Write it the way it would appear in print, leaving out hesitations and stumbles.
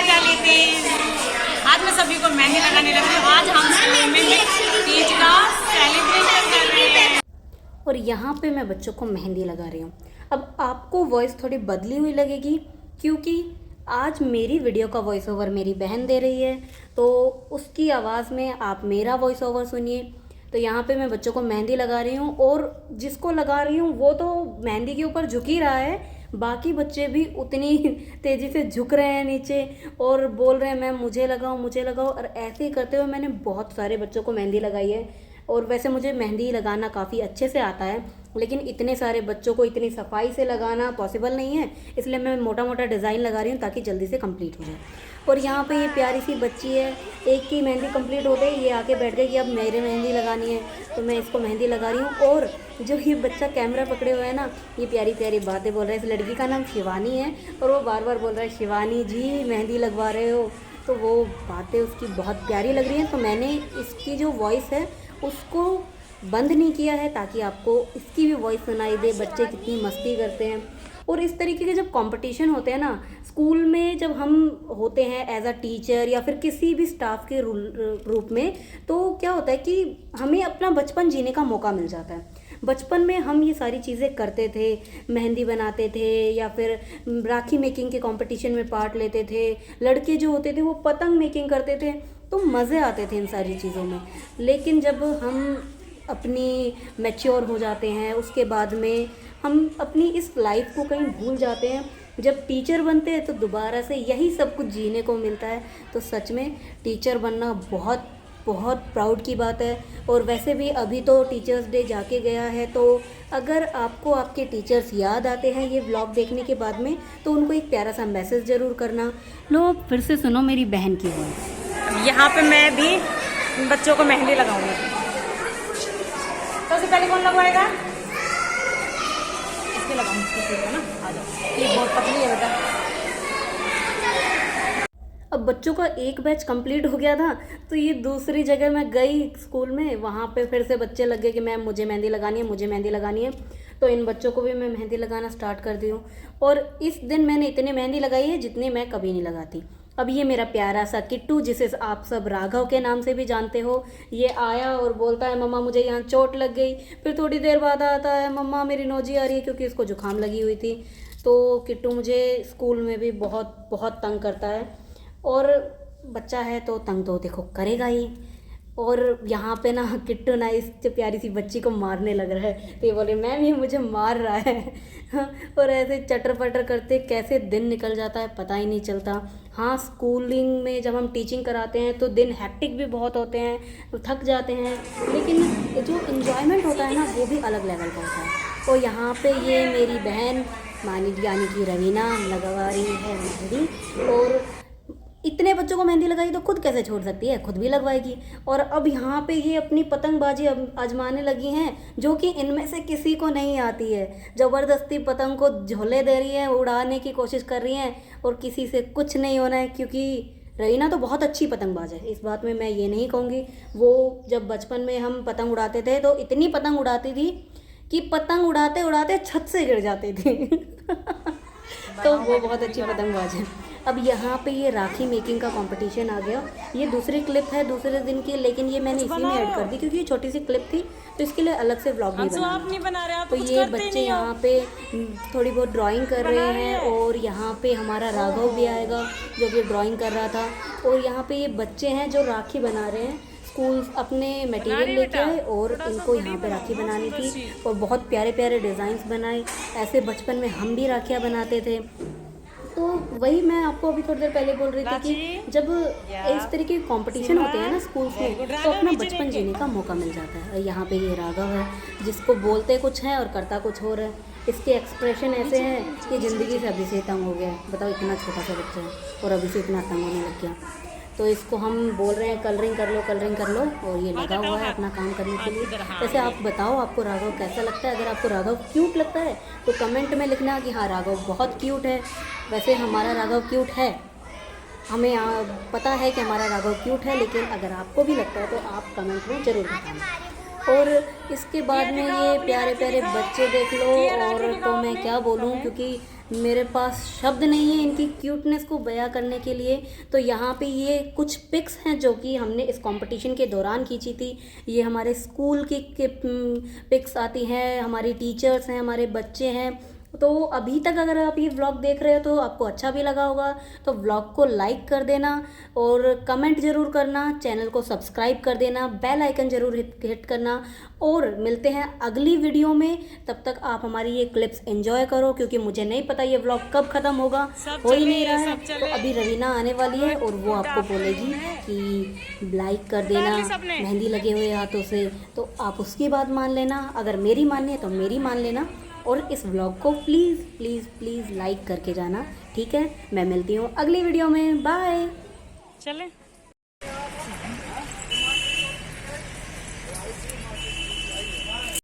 काली तीज। आज मैं सभी को मेहंदी लगाने लगी हूँ। आज हम स्कूल में तीज का सेलिब्रेशन कर रहे हैं और यहाँ पे मैं बच्चों को मेहंदी लगा रही हूँ। अब आपको वॉइस थोड़ी बदली हुई लगेगी क्योंकि आज मेरी वीडियो का वॉइस ओवर मेरी बहन दे रही है, तो उसकी आवाज़ में आप मेरा वॉइस ओवर सुनिए। तो यहाँ पे मैं बच्चों को मेहंदी लगा रही हूँ और जिसको लगा रही हूँ वो तो मेहंदी के ऊपर झुक ही रहा है, बाकी बच्चे भी उतनी तेज़ी से झुक रहे हैं नीचे और बोल रहे हैं मैम मुझे लगाओ मुझे लगाओ। और ऐसे ही करते हुए मैंने बहुत सारे बच्चों को मेहंदी लगाई है। और वैसे मुझे मेहंदी लगाना काफ़ी अच्छे से आता है, लेकिन इतने सारे बच्चों को इतनी सफाई से लगाना पॉसिबल नहीं है, इसलिए मैं मोटा मोटा डिज़ाइन लगा रही हूँ ताकि जल्दी से कंप्लीट हो जाए। और यहाँ पे ये प्यारी सी बच्ची है, एक की मेहंदी कंप्लीट हो गई, ये आके बैठ गई कि अब मेरे मेहंदी लगानी है, तो मैं इसको मेहंदी लगा रही हूँ। और जो ये बच्चा कैमरा पकड़े हुए है ना, ये प्यारी प्यारी बातें बोल रहा है। इस लड़की का नाम शिवानी है और वो बार बार बोल रहा है शिवानी जी मेहंदी लगवा रहे हो, तो वो बातें उसकी बहुत प्यारी लग रही हैं। तो मैंने इसकी जो वॉइस है उसको बंद नहीं किया है ताकि आपको इसकी भी वॉइस सुनाई दे, बच्चे कितनी मस्ती करते हैं। और इस तरीके के जब कंपटीशन होते हैं ना स्कूल में, जब हम होते हैं एज अ टीचर या फिर किसी भी स्टाफ के रूप में, तो क्या होता है कि हमें अपना बचपन जीने का मौका मिल जाता है। बचपन में हम ये सारी चीज़ें करते थे, मेहंदी बनाते थे या फिर राखी मेकिंग के कंपटीशन में पार्ट लेते थे। लड़के जो होते थे वो पतंग मेकिंग करते थे, तो मज़े आते थे इन सारी चीज़ों में। लेकिन जब हम अपनी मैच्योर हो जाते हैं उसके बाद में हम अपनी इस लाइफ को कहीं भूल जाते हैं। जब टीचर बनते हैं तो दोबारा से यही सब कुछ जीने को मिलता है। तो सच में टीचर बनना बहुत बहुत प्राउड की बात है। और वैसे भी अभी तो टीचर्स डे जाके गया है, तो अगर आपको आपके टीचर्स याद आते हैं ये व्लॉग देखने के बाद में, तो उनको एक प्यारा सा मैसेज ज़रूर करना। लो फिर से सुनो मेरी बहन की वॉइस। यहाँ पे मैं भी बच्चों को मेहंदी लगाऊंगी। सबसे पहले कौन लगवाएगा? इसके लगाऊंगी ना, आ जाओ। ये बहुत पतली है बेटा। अब बच्चों का एक बैच कंप्लीट हो गया था, तो ये दूसरी जगह मैं गई स्कूल में, वहाँ पे फिर से बच्चे लग गए कि मैम मुझे मेहंदी लगानी है मुझे मेहंदी लगानी है। तो इन बच्चों को भी मैं मेहंदी लगाना स्टार्ट कर दी हूँ। और इस दिन मैंने इतनी मेहंदी लगाई है जितनी मैं कभी नहीं लगाती। अब ये मेरा प्यारा सा किट्टू, जिसे आप सब राघव के नाम से भी जानते हो, ये आया और बोलता है मम्मा मुझे यहाँ चोट लग गई। फिर थोड़ी देर बाद आता है मम्मा मेरी नोजी आ रही है, क्योंकि इसको जुकाम लगी हुई थी। तो किट्टू मुझे स्कूल में भी बहुत बहुत तंग करता है, और बच्चा है तो तंग तो देखो करेगा ही। और यहाँ पे ना किट्टू ना इस प्यारी सी बच्ची को मारने लग रहा है, तो ये बोले मैम ये मुझे मार रहा है। और ऐसे चटर पटर करते कैसे दिन निकल जाता है पता ही नहीं चलता। हाँ, स्कूलिंग में जब हम टीचिंग कराते हैं तो दिन हैप्टिक भी बहुत होते हैं, तो थक जाते हैं, लेकिन जो इन्जॉयमेंट होता है ना वो भी अलग लेवल का होता है। और यहाँ पे ये मेरी बहन यानी कि रवीना लगवा रही है मेहंदी। और इतने बच्चों को मेहंदी लगाई तो खुद कैसे छोड़ सकती है, खुद भी लगवाएगी। और अब यहाँ पे ये अपनी पतंगबाजी आजमाने लगी हैं, जो कि इनमें से किसी को नहीं आती है। ज़बरदस्ती पतंग को झोले दे रही हैं, उड़ाने की कोशिश कर रही हैं, और किसी से कुछ नहीं होना है। क्योंकि रहीना तो बहुत अच्छी पतंगबाज है, इस बात में मैं ये नहीं कहूँगी। वो जब बचपन में हम पतंग उड़ाते थे तो इतनी पतंग उड़ाती थी कि पतंग उड़ाते उड़ाते छत से गिर जाती थी। तो वो बहुत अच्छी पतंगबाज है। अब यहाँ पे ये राखी मेकिंग का कंपटीशन आ गया। ये दूसरी क्लिप है दूसरे दिन की, लेकिन ये मैंने इसी में ऐड कर दी क्योंकि ये छोटी सी क्लिप थी, तो इसके लिए अलग से व्लॉग नहीं बना। तो ये बच्चे यहाँ पे थोड़ी बहुत ड्राइंग कर रहे हैं, और यहाँ पे हमारा राघव भी आएगा जो कि ड्राइंग कर रहा था। और यहाँ पे ये बच्चे हैं जो राखी बना रहे हैं। स्कूल अपने मटेरियल लेके आए और इनको यहाँ पे राखी बनानी थी, और बहुत प्यारे प्यारे डिज़ाइंस बनाए। ऐसे बचपन में हम भी राखियाँ बनाते थे। तो वही मैं आपको अभी थोड़ी देर पहले बोल रही थी कि जब इस तरीके के कंपटीशन होते हैं ना स्कूल्स में, तो अपना बचपन जीने का मौका मिल जाता है। यहाँ पे ये राघव है जिसको बोलते कुछ है और करता कुछ और है। इसके एक्सप्रेशन ऐसे हैं कि ज़िंदगी से अभी से तंग हो गया है। बताओ, इतना छोटा सा बच्चा है और अभी से इतना तंग होने लग गया। तो इसको हम बोल रहे हैं कलरिंग कर लो कलरिंग कर लो, और ये लगा हुआ है अपना काम करने के लिए। वैसे आप बताओ आपको राघव कैसा लगता है? अगर आपको राघव क्यूट लगता है तो कमेंट में लिखना कि हाँ राघव बहुत क्यूट है। वैसे हमारा राघव क्यूट है, हमें पता है कि हमारा राघव क्यूट है, लेकिन अगर आपको भी लगता है तो आप कमेंट में ज़रूर बताना। और इसके बाद में ये प्यारे प्यारे बच्चे देख लो, और तो मैं क्या बोलूँ, क्योंकि मेरे पास शब्द नहीं है इनकी क्यूटनेस को बयां करने के लिए। तो यहाँ पे ये कुछ पिक्स हैं जो कि हमने इस कंपटीशन के दौरान खींची थी। ये हमारे स्कूल की पिक्स आती हैं, हमारी टीचर्स हैं, हमारे बच्चे हैं। तो अभी तक अगर आप ये व्लॉग देख रहे हो तो आपको अच्छा भी लगा होगा, तो व्लॉग को लाइक कर देना और कमेंट ज़रूर करना, चैनल को सब्सक्राइब कर देना, बेल आइकन ज़रूर हिट करना। और मिलते हैं अगली वीडियो में, तब तक आप हमारी ये क्लिप्स एंजॉय करो, क्योंकि मुझे नहीं पता ये व्लॉग कब ख़त्म होगा, हो ही नहीं रहा है। तो अभी रवीना आने वाली है और वो आपको बोलेगी कि लाइक कर देना मेहंदी लगे हुए हाथों से, तो आप उसकी बात मान लेना, अगर मेरी माननी है तो मेरी मान लेना। और इस व्लॉग को प्लीज़ प्लीज़ प्लीज़ लाइक करके जाना, ठीक है। मैं मिलती हूँ अगली वीडियो में, बाय। चले